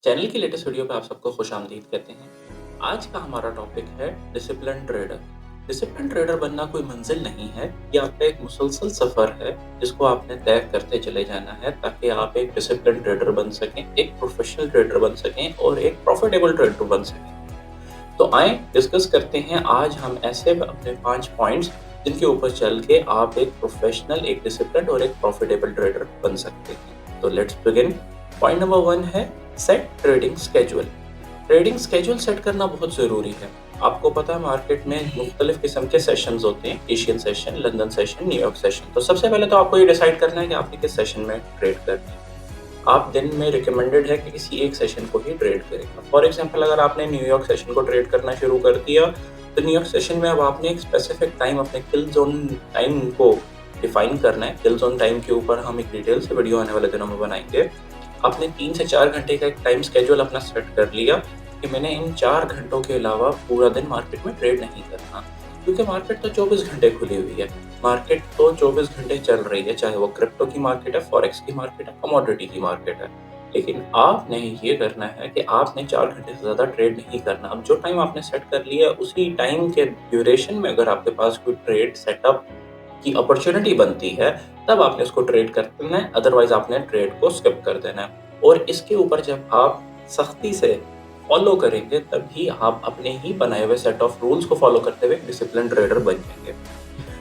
Channel की latest video पे आप सबको खुशामदीद कहते हैं। आज का हमारा टॉपिक है डिसिप्लिन ट्रेडर। डिसिप्लिन ट्रेडर बनना कोई मंजिल नहीं है, ये आपका एक मुसलसल सफ़र है जिसको आपने तय करते चले जाना है ताकि आप एक डिसिप्लिन ट्रेडर बन सकें, एक प्रोफेशनल ट्रेडर बन सकें और एक प्रॉफिटेबल ट्रेडर बन सकें। तो आए डिस्कस करते हैं आज हम ऐसे अपने 5 पॉइंट्स जिनके ऊपर चल के आप एक प्रोफेशनल, एक डिसिप्लिन और एक प्रॉफिटेबल ट्रेडर बन सकते हैं। तो लेट्स बिगिन। पॉइंट नंबर 1 है set trading schedule. Trading schedule set करना बहुत ज़रूरी है। आपको पता है मार्केट में मुख्तलिफ किस्म के सेशंस होते हैं, Asian session, London session, New York session. तो सबसे पहले तो आपको ये डिसाइड करना है कि आपने किस सेशन में ट्रेड करना है। आप दिन में रिकमेंडेड है कि किसी एक सेशन को ही ट्रेड करें। फॉर एग्जांपल अगर आपने न्यूयॉर्क सेशन को ट्रेड करना शुरू कर दिया, तो न्यूयॉर्क सेशन में अब आपने एक स्पेसिफिक टाइम, अपने किल जोन टाइम को डिफाइन करना है। किल जोन टाइम के ऊपर हम एक डिटेल से वीडियो आने वाले दिनों में बनाएंगे। आपने 3 से 4 घंटे का एक टाइम शेड्यूल अपना सेट कर लिया कि मैंने इन 4 घंटों के अलावा पूरा दिन मार्केट में ट्रेड नहीं करना, क्योंकि मार्केट तो 24 घंटे खुली हुई है। मार्केट तो 24 घंटे चल रही है, चाहे वो क्रिप्टो की मार्केट है, फॉरेक्स की मार्केट है, कमोडिटी की मार्केट है। लेकिन आपने ये करना है कि आपने 4 घंटे से ज़्यादा ट्रेड नहीं करना। अब जो टाइम आपने सेट कर लिया, उसी टाइम के ड्यूरेशन में अगर आपके पास कोई ट्रेड सेटअप की अपॉर्चुनिटी बनती है, तब आपने उसको ट्रेड करना है, अदरवाइज आपने ट्रेड को स्किप कर देना है। और इसके ऊपर जब आप सख्ती से फॉलो करेंगे, तभी आप अपने ही बनाए हुए सेट ऑफ रूल्स को फॉलो करते हुए डिसिप्लिन ट्रेडर बन जाएंगे।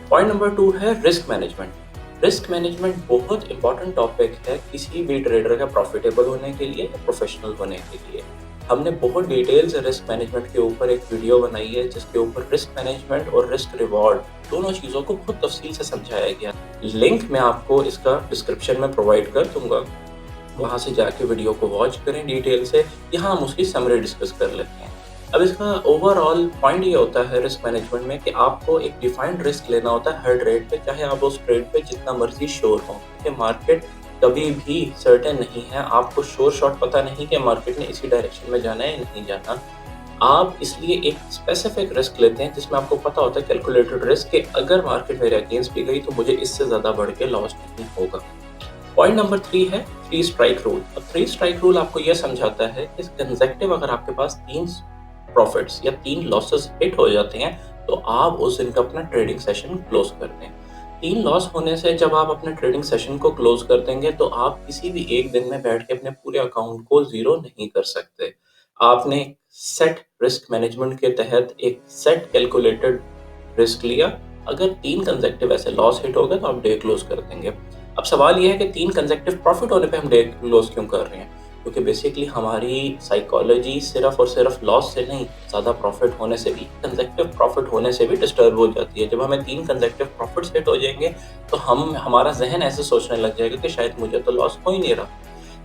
पॉइंट नंबर 2 है रिस्क मैनेजमेंट। रिस्क मैनेजमेंट बहुत इंपॉर्टेंट टॉपिक है किसी भी ट्रेडर का प्रॉफिटेबल होने के लिए या प्रोफेशनल होने के लिए। हमने बहुत डिटेल से रिस्क मैनेजमेंट के ऊपर एक वीडियो बनाई है, जिसके ऊपर रिस्क मैनेजमेंट और रिस्क रिवॉर्ड दोनों चीज़ों को बहुत तफसील से समझाया गया। लिंक मैं आपको इसका डिस्क्रिप्शन में प्रोवाइड कर दूंगा, वहाँ से जाके वीडियो को वॉच करें डिटेल से। यहाँ हम उसकी समरी डिस्कस कर लेते हैं। अब इसका ओवरऑल पॉइंट ये होता है रिस्क मैनेजमेंट में कि आपको एक डिफाइंड रिस्क लेना होता है हर ट्रेड पे, चाहे आप उस ट्रेड पे जितना मर्जी श्योर हो, क्योंकि मार्केट कभी भी सर्टेन नहीं है। आपको श्योर शॉट पता नहीं कि मार्केट ने इसी डायरेक्शन में जाना है या नहीं जाना। आप इसलिए एक स्पेसिफिक रिस्क लेते हैं जिसमें आपको पता होता है, कैलकुलेटेड रिस्क, कि अगर मार्केट मेरे अगेंस्ट भी गई तो मुझे इससे ज़्यादा बढ़ के लॉस नहीं होगा। पॉइंट नंबर 3 है 3 स्ट्राइक रूल। अब 3 स्ट्राइक रूल आपको यह समझाता है कि कंसेक्टिव अगर आपके पास 3 प्रॉफिट्स या 3 लॉसेस हिट हो जाते हैं, तो आप उस दिन का अपना ट्रेडिंग सेशन क्लोज कर दें। 3 लॉस होने से जब आप अपने ट्रेडिंग सेशन को क्लोज कर देंगे, तो आप किसी भी एक दिन में बैठ के अपने पूरे अकाउंट को ज़ीरो नहीं कर सकते। आपने सेट रिस्क मैनेजमेंट के तहत एक सेट कैलकुलेटेड रिस्क लिया। अगर 3 कंसेक्टिव ऐसे लॉस हिट हो गए, तो आप डे क्लोज कर देंगे। अब सवाल ये है कि 3 कंसेक्टिव प्रॉफिट होने पे हम डे क्लोज क्यों कर रहे हैं? क्योंकि बेसिकली हमारी साइकोलॉजी सिर्फ और सिर्फ लॉस से नहीं, ज़्यादा प्रॉफिट होने से भी, कंसेक्टिव प्रॉफिट होने से भी डिस्टर्ब हो जाती है। जब हमें 3 कंसेक्टिव प्रॉफिट्स हिट हो जाएंगे, तो हमारा जहन ऐसे सोचने लग जाएगा कि शायद मुझे तो लॉस हो ही नहीं रहा।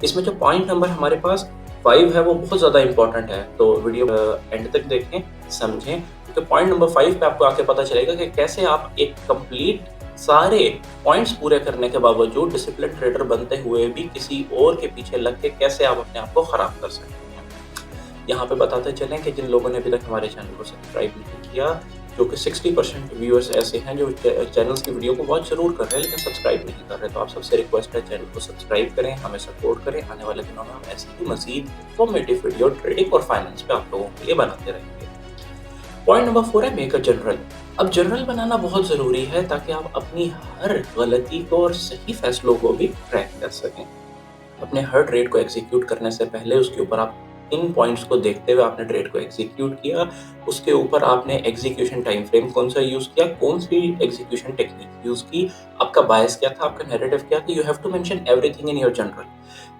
इसमें जो पॉइंट नंबर हमारे पास 5 है, वो बहुत ज़्यादा इंपॉर्टेंट है, तो वीडियो एंड तक देखें, समझें। तो पॉइंट नंबर 5 पे आपको आके पता चलेगा कि कैसे आप एक कंप्लीट सारे पॉइंट्स पूरे करने के बावजूद डिसिप्लिन ट्रेडर बनते हुए भी किसी और के पीछे लग के कैसे आप अपने आप को खराब कर सकते हैं। यहाँ पे बताते चलें कि जिन लोगों ने अभी तक हमारे चैनल को सब्सक्राइब नहीं किया, जो कि 60% व्यूअर्स ऐसे हैं जो चैनल्स की वीडियो को वॉच जरूर कर रहे हैं लेकिन सब्सक्राइब नहीं कर रहे, तो आप सबसे रिक्वेस्ट है चैनल को सब्सक्राइब करें, हमें सपोर्ट करें। आने वाले दिनों में हम ऐसी ही मजीद इंफॉर्मेटिव वीडियो ट्रेडिंग और फाइनेंस पे आप लोगों के लिए बनाते रहेंगे। पॉइंट नंबर 4 है मेक अ जनरल। अब जनरल बनाना बहुत ज़रूरी है ताकि आप अपनी हर गलती को और सही फैसलों को भी ट्रैक कर सकें। अपने हर ट्रेड को एग्जीक्यूट करने से पहले उसके ऊपर आप इन पॉइंट्स को देखते हुए आपने ट्रेड को एग्जीक्यूट किया। उसके ऊपर आपने एग्जीक्यूशन टाइम फ्रेम कौन सा यूज़ किया, कौन सी एग्जीक्यूशन टेक्निक यूज़ की, आपका बायस क्या था, आपका नैरेटिव क्या था। You have to mention everything in your journal.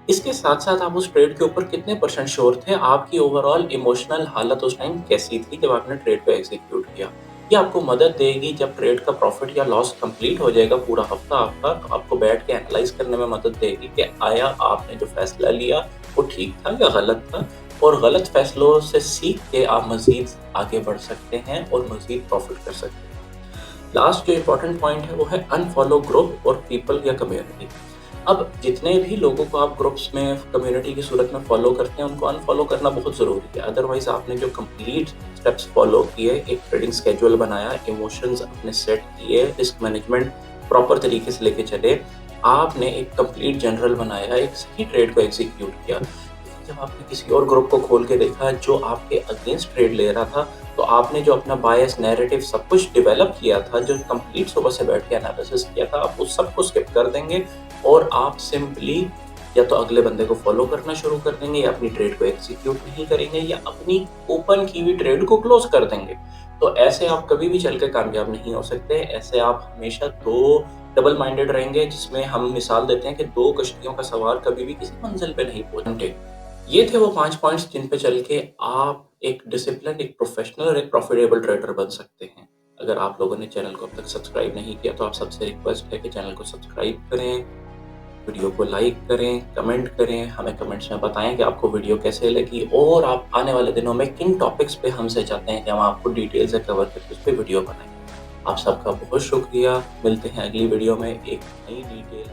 इसके साथ साथ आप उस ट्रेड के ऊपर कितने परसेंट श्योर थे, आपकी ओवरऑल इमोशनल हालत उस टाइम कैसी थी जब आपने ट्रेड को एग्जीक्यूट किया। ये आपको मदद देगी जब ट्रेड का प्रॉफिट या लॉस कंप्लीट हो जाएगा पूरा हफ्ता आपका, तो आपको बैठ के एनालाइज करने में मदद देगी कि आया आपने जो फैसला लिया वो ठीक था या गलत था, और गलत फैसलों से सीख के आप मजीद आगे बढ़ सकते हैं और मजीद प्रॉफिट कर सकते हैं। लास्ट जो इम्पोर्टेंट पॉइंट है वो है अनफॉलो ग्रुप और पीपल या कम्युनिटी। अब जितने भी लोगों को आप ग्रुप्स में, कम्युनिटी की सूरत में फॉलो करते हैं, उनको अनफॉलो करना बहुत ज़रूरी है। अदरवाइज आपने जो कंप्लीट स्टेप्स फॉलो किए, एक ट्रेडिंग स्केड्यूल बनाया, इमोशंस अपने सेट किए, रिस्क मैनेजमेंट प्रॉपर तरीके से लेके चले, आपने एक कंप्लीट जनरल बनाया, एक सही ट्रेड को एग्जीक्यूट किया, जब आपने किसी और ग्रुप को खोल के देखा जो आपके अगेंस्ट ट्रेड ले रहा था, तो आपने जो अपना बायस नैरेटिव सब कुछ डेवलप किया था, जो कंप्लीट सुबह से बैठ के एनालिसिस किया था, आप उस सब को स्किप कर देंगे और आप सिंपली या तो अगले बंदे को फॉलो करना शुरू कर देंगे या अपनी ट्रेड को एग्जीक्यूट नहीं करेंगे या अपनी ओपन की हुई ट्रेड को क्लोज कर देंगे। तो ऐसे आप कभी भी चल के कामयाब नहीं हो सकते। ऐसे आप हमेशा दो डबल माइंडेड रहेंगे, जिसमें हम मिसाल देते हैं कि दो कश्तियों का सवार कभी भी किसी मंजिल पे नहीं पहुंचते। ये थे वो 5 पॉइंट्स जिन पे चल के आप एक डिसिप्लिन्ड, एक प्रोफेशनल और एक प्रॉफिटेबल ट्रेडर बन सकते हैं। अगर आप लोगों ने चैनल को अब तक सब्सक्राइब नहीं किया तो आप सबसे रिक्वेस्ट है कि चैनल को सब्सक्राइब करें, वीडियो को लाइक करें, कमेंट करें, हमें कमेंट्स में बताएं कि आपको वीडियो कैसे लगी और आप आने वाले दिनों में किन टॉपिक्स पे हमसे चाहते हैं कि हम आपको डिटेल से कवर करके उस पे वीडियो बनाएं। आप सबका बहुत शुक्रिया। मिलते हैं अगली वीडियो में एक नई डिटेल